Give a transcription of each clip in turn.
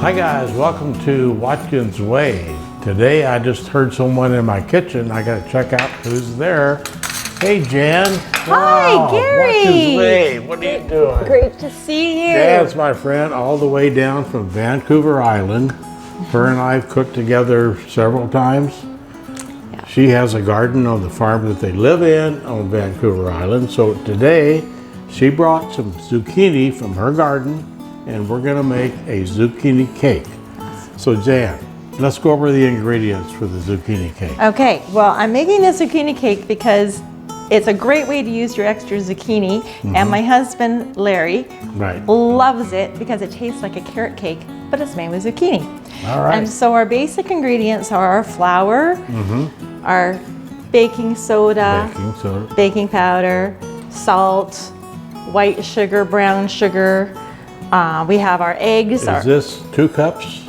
Hi guys, welcome to Watkins Way. Today I just heard someone in my kitchen. I gotta check out who's there. Hey Jan. Hi, Gary. Watkins Way, what are you doing? Great to see you. Jan's my friend all the way down from Vancouver Island. Her and I have cooked together several times. Yeah. She has a garden on the farm that they live in on Vancouver Island. So today she brought some zucchini from her garden and we're gonna make a zucchini cake. So Jan, let's go over the ingredients for the zucchini cake. Okay, well, I'm making this zucchini cake because it's a great way to use your extra zucchini, and my husband, Larry, loves it because it tastes like a carrot cake, but it's made with zucchini. All right. And so our basic ingredients are our flour, our baking soda, baking powder, salt, white sugar, brown sugar. We have our eggs. Is this 2 cups?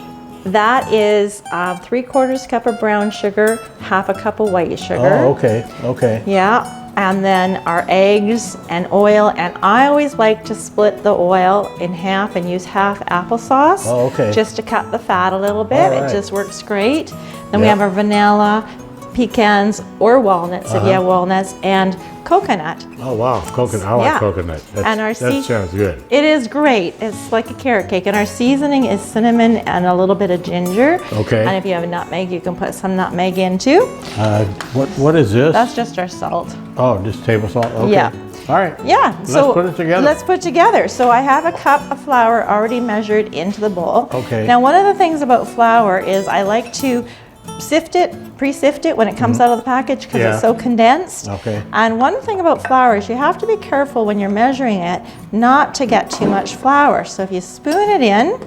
That is 3/4 cup of brown sugar, 1/2 cup of white sugar. Oh, okay, okay. Yeah, and then our eggs and oil, and I always like to split the oil in half and use half applesauce. Oh, okay. Just to cut the fat a little bit. All right. It just works great. Then we have our vanilla, pecans or walnuts if you have walnuts, and coconut. Oh wow, coconut. I like coconut. And our that sounds good. It is great. It's like a carrot cake. And our seasoning is cinnamon and a little bit of ginger. Okay. And if you have a nutmeg, you can put some nutmeg in too. What is this? That's just our salt. Oh, just table salt? Okay. Yeah. All right. Yeah. Let's put it together. Let's put it together. So I have a cup of flour already measured into the bowl. Okay. Now one of the things about flour is I like to sift it, pre-sift it when it comes out of the package because it's so condensed. Okay. And one thing about flour is you have to be careful when you're measuring it not to get too much flour. So if you spoon it in,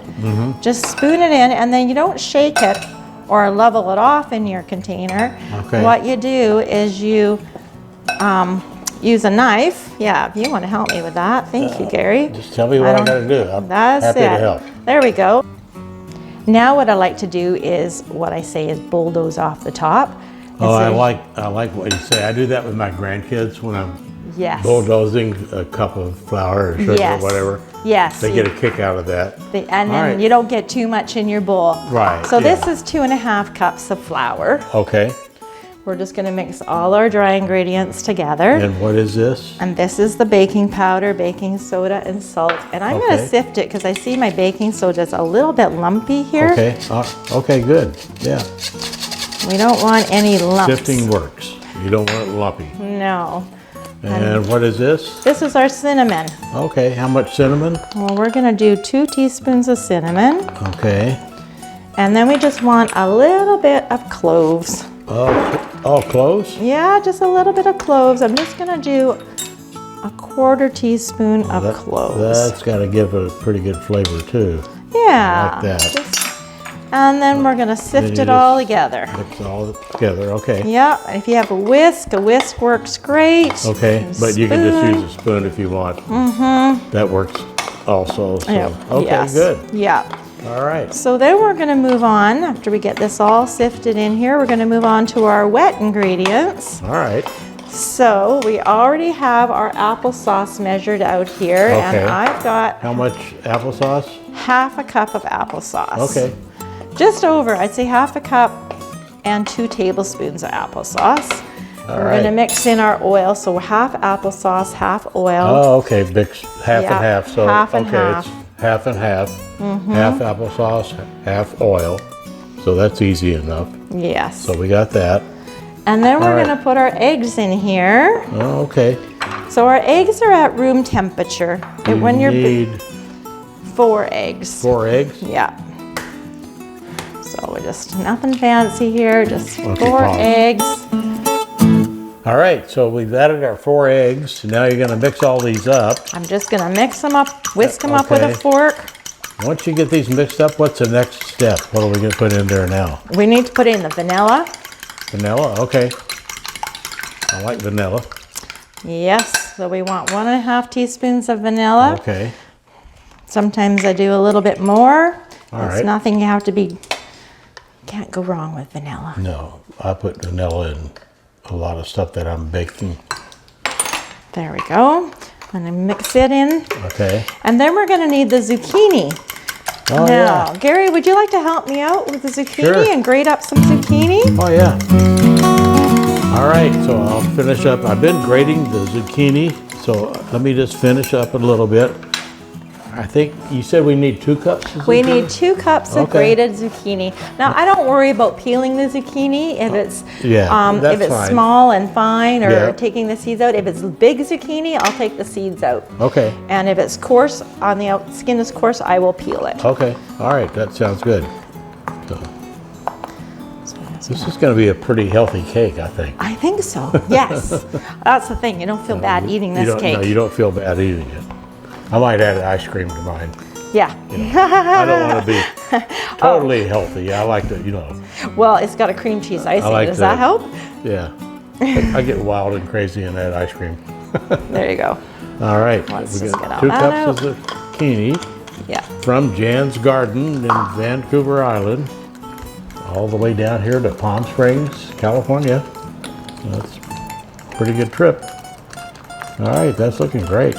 just spoon it in, and then you don't shake it or level it off in your container. Okay. What you do is you use a knife. Yeah, if you want to help me with that. Thank you, Gary. Just tell me what I gotta do. I'm happy to help. There we go. Now what I like to do is what I say is bulldoze off the top. Oh, I like what you say. I do that with my grandkids when I'm bulldozing a cup of flour or sugar or whatever. Yes. They get a kick out of that. And then you don't get too much in your bowl. Right. So this is 2.5 cups of flour. Okay. We're just going to mix all our dry ingredients together. And what is this? And this is the baking powder, baking soda, and salt. And I'm going to sift it because I see my baking soda is a little bit lumpy here. Okay. Okay, good. Yeah. We don't want any lumps. Sifting works. You don't want it lumpy. No. And what is this? This is our cinnamon. Okay. How much cinnamon? Well, we're going to do 2 teaspoons of cinnamon. Okay. And then we just want a little bit of cloves. Oh, cloves? Yeah, just a little bit of cloves. I'm just gonna do a 1/4 teaspoon of cloves. That's gotta give it a pretty good flavor too. Yeah. Like that. And then we're gonna sift it all together. Mix it all together, okay. Yeah, and if you have a whisk works great. Okay, but you can just use a spoon if you want. That works also, so. Okay, good. Yeah. All right. So then we're going to move on, after we get this all sifted in here, we're going to move on to our wet ingredients. All right. So we already have our applesauce measured out here, and I've got... How much applesauce? 1/2 cup of applesauce. Okay. Just over, I'd say 1/2 cup and 2 tablespoons of applesauce. We're going to mix in our oil, so 1/2 applesauce, 1/2 oil. Oh, okay, mix half and half. So, half and half. It's half and half. Half applesauce, half oil. So that's easy enough. Yes. So we got that. And then we're going to put our eggs in here. Oh, okay. So our eggs are at room temperature. You need 4 eggs. 4 eggs? Yeah. So we're just nothing fancy here, just 4 eggs. All right, so we've added our 4 eggs. Now you're going to mix all these up. I'm just going to mix them up, whisk them up with a fork. Once you get these mixed up, what's the next step? What are we going to put in there now? We need to put in the vanilla. Vanilla, okay. I like vanilla. Yes, so we want 1.5 teaspoons of vanilla. Okay. Sometimes I do a little bit more. It's nothing you have to be, can't go wrong with vanilla. No, I put vanilla in a lot of stuff that I'm baking. There we go. I'm gonna mix it in. Okay. And then we're gonna need the zucchini. Oh, now, yeah. Gary, would you like to help me out with the zucchini Sure. and grate up some zucchini? Oh, yeah. All right, so I'll finish up. I've been grating the zucchini, so let me just finish up a little bit. I think you said we need 2 cups of zucchini? We need 2 cups of Okay. grated zucchini. Now, I don't worry about peeling the zucchini if it's that's if it's fine. small and fine, or Yeah. taking the seeds out. If it's big zucchini, I'll take the seeds out. Okay, And if it's coarse, on the skin is coarse, I will peel it. okay. All right, that sounds good. So, this is going to be a pretty healthy cake, I think. I think so. Yes, that's the thing. You don't feel bad eating You this don't, cake. no, you don't feel bad eating it. I might add ice cream to mine. Yeah. I don't want to be totally healthy. I like to, Well, it's got a cream cheese icing. like Does that help? Yeah. I get wild and crazy in that ice cream. There you go. All right. Let's We just got get all 2 that cups of zucchini Yeah. from Jan's Garden in Vancouver Island, all the way down here to Palm Springs, California. That's a pretty good trip. All right, that's looking great.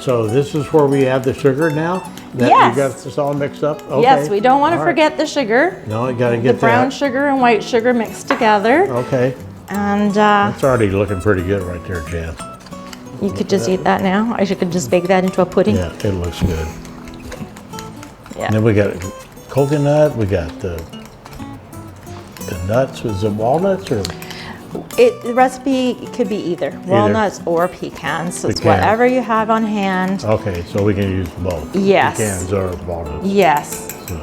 So this is where we add the sugar now? That Yes. You got this all mixed up? Okay. Yes, we don't want to All right. forget the sugar. No, you got to The get brown that. sugar and white sugar mixed together. Okay. And That's already looking pretty good right there, Jan. you could just eat that now. I could just bake that into a pudding. Yeah, it looks good. Yeah. And then we got coconut, we got the nuts. Was it walnuts or? The recipe could be either walnuts or pecans. So it's Pecan. whatever you have on hand. Okay, so we can use both. Yes. Pecans or walnuts. Yes. So,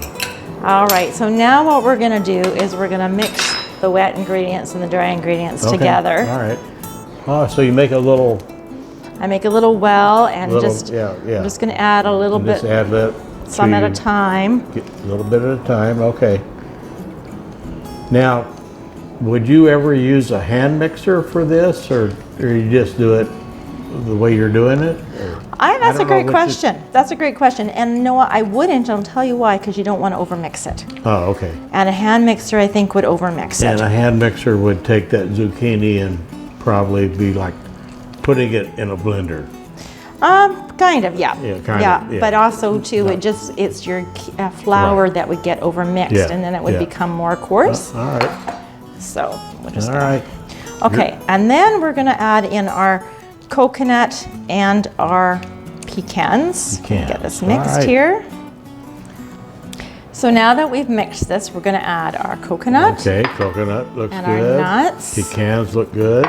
All right. So now what we're going to do is we're going to mix the wet ingredients and the dry ingredients okay, together. All right. Oh, so you make a little. I make a little well and Little- just yeah. I'm just going to add a little Just bit, add that. some at a time. A little bit at a time. Okay. Now, would you ever use a hand mixer for this, or you just do it the way you're doing it? Or- That's a don't know great which question. That's a great question. And you know what? I wouldn't. I'll tell you why, because you don't want to overmix it. Oh, okay. And a hand mixer, I think, would overmix And it. a hand mixer would take that zucchini and probably be like putting it in a blender. Kind of, yeah. Yeah, kind of, yeah. But also too, it's your flour Right. that would get overmixed, Yeah, and then it would yeah. become more coarse. All right. So we'll just All right. okay, and then we're gonna add in our coconut and our pecans. Get this All mixed right. here. So now that we've mixed this, we're gonna add our coconut. Okay, coconut looks And good. our nuts. Pecans look good.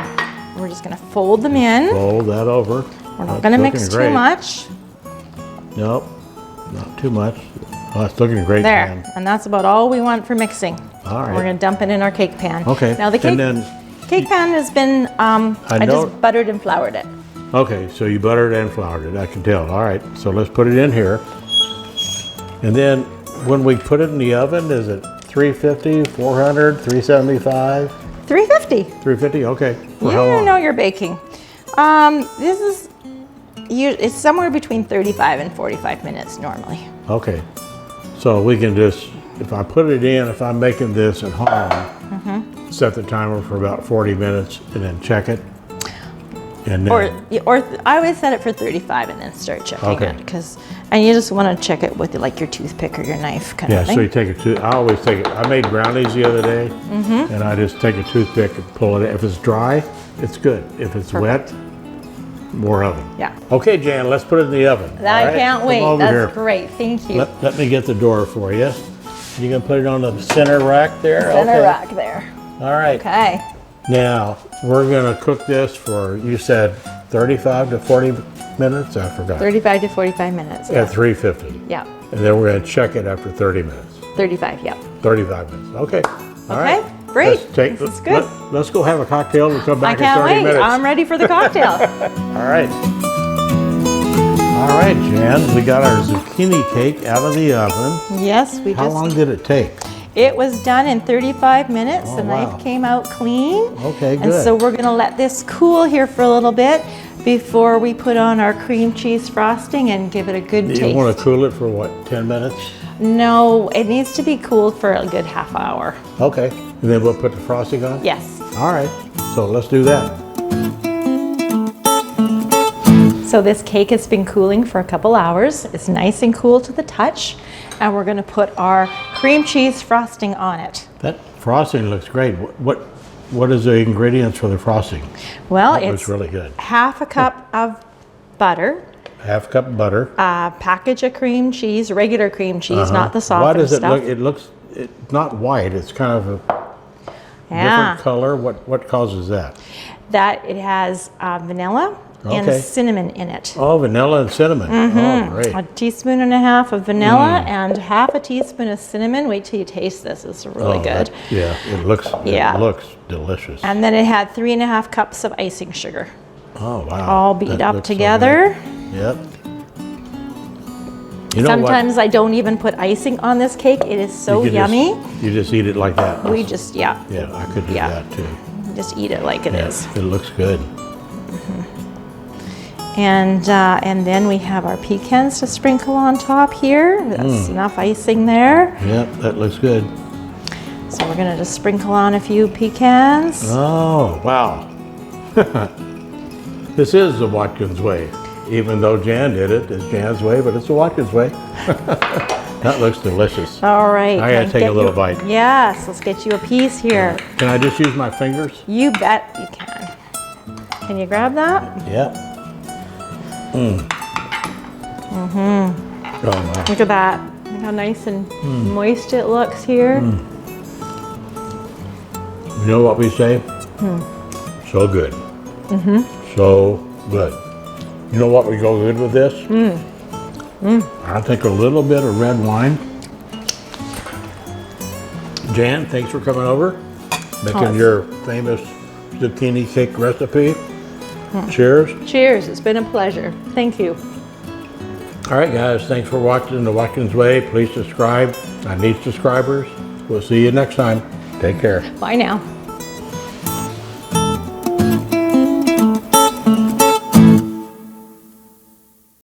We're just gonna fold them in. Fold that over. We're not gonna mix too much. Nope, not too much. Oh, it's looking great, There, Jan. and that's about all we want for mixing. All right. We're gonna dump it in our cake pan. Okay, Now the cake, and then, cake pan has been, I know- just buttered and floured it. okay, so you buttered and floured it, I can tell. All right, so let's put it in here. And then when we put it in the oven, is it 350, 400, 375? 350. 350, okay. For how You long? know you're baking. This is, it's somewhere between 35 and 45 minutes normally. Okay, so we can just, if I put it in, if I'm making this at home, set the timer for about 40 minutes and then check it. And then, Or I always set it for 35 and then start checking Okay. it, and you just want to check it with like your toothpick or your knife kind yeah, of thing. so you take I always take it, I made brownies the other day, and I just take a toothpick and pull it. If it's dry, it's good. If it's wet, more oven. Yeah. Okay, Jan, let's put it in the oven. all I right? can't Come wait. over That's here. great. Thank you. Let me get the door for you. You gonna put it on the center rack there? Center okay. rack there. All right. Okay. Now, we're gonna cook this for, you said 35 to 40 minutes? I forgot. 35 to 45 minutes. At 350. Yeah. And then we're gonna check it after 30 minutes. 35. Yeah. 35 minutes. Okay. All right. Great. Let's This is good. Let's go have a cocktail and come I back can't in 30 wait. minutes. I'm ready for the cocktail. All right. All right, Jan, we got our zucchini cake out of the oven. Yes, we How just. long did it take? It was done in 35 minutes. Oh, The knife wow. came out clean. Okay, And good. so we're gonna let this cool here for a little bit before we put on our cream cheese frosting and give it a good You taste. want to cool it for what, 10 minutes? No, it needs to be cooled for a good half hour. Okay. And then we'll put the frosting on? Yes. All right. So let's do that. So this cake has been cooling for a couple hours. It's nice and cool to the touch. And we're gonna put our cream cheese frosting on it. That frosting looks great. What is the ingredients for the frosting? Well, That it's looks really good. half a cup of butter, Half cup of butter. a package of cream cheese, regular cream cheese, not the softened Why does it stuff. look? It looks. It's not white. It's kind of a Yeah. different color. What causes that? That it has vanilla and Okay. cinnamon in it. Oh, vanilla and cinnamon. Oh, great. A teaspoon and a half of vanilla and half a teaspoon of cinnamon. Wait till you taste this. It's really Oh, good. Yeah, it looks. Yeah. It looks delicious. And then it had 3.5 cups of icing sugar, Oh wow. all beat That up looks so together. good. Yep. You know Sometimes I don't even put icing on this cake. It is so what? You could yummy. you just eat it like that. We just, Yeah, I could do Yeah. that too. just eat it like it is. It looks good. And then we have our pecans to sprinkle on top here. That's enough icing there. Yep, that looks good. So we're gonna just sprinkle on a few pecans. Oh, wow. This is the Watkins way. Even though Jan did it, it's Jan's way, but it's the Watkins way. That looks delicious. All right. I gotta now take a get little you- bite. Yes, let's get you a piece here. Can I just use my fingers? You bet you can. Can you grab that? Yep. Oh, wow. Look at that. Look how nice and moist it looks here. You know what we say? So good. So good. You know what would go good with this? I'll take a little bit of red wine. Jan, thanks for coming over, making your famous zucchini cake recipe. Cheers. Cheers. It's been a pleasure. Thank you. All right, guys, thanks for watching The Watkins Way. Please subscribe. I need subscribers. We'll see you next time. Take care. Bye now.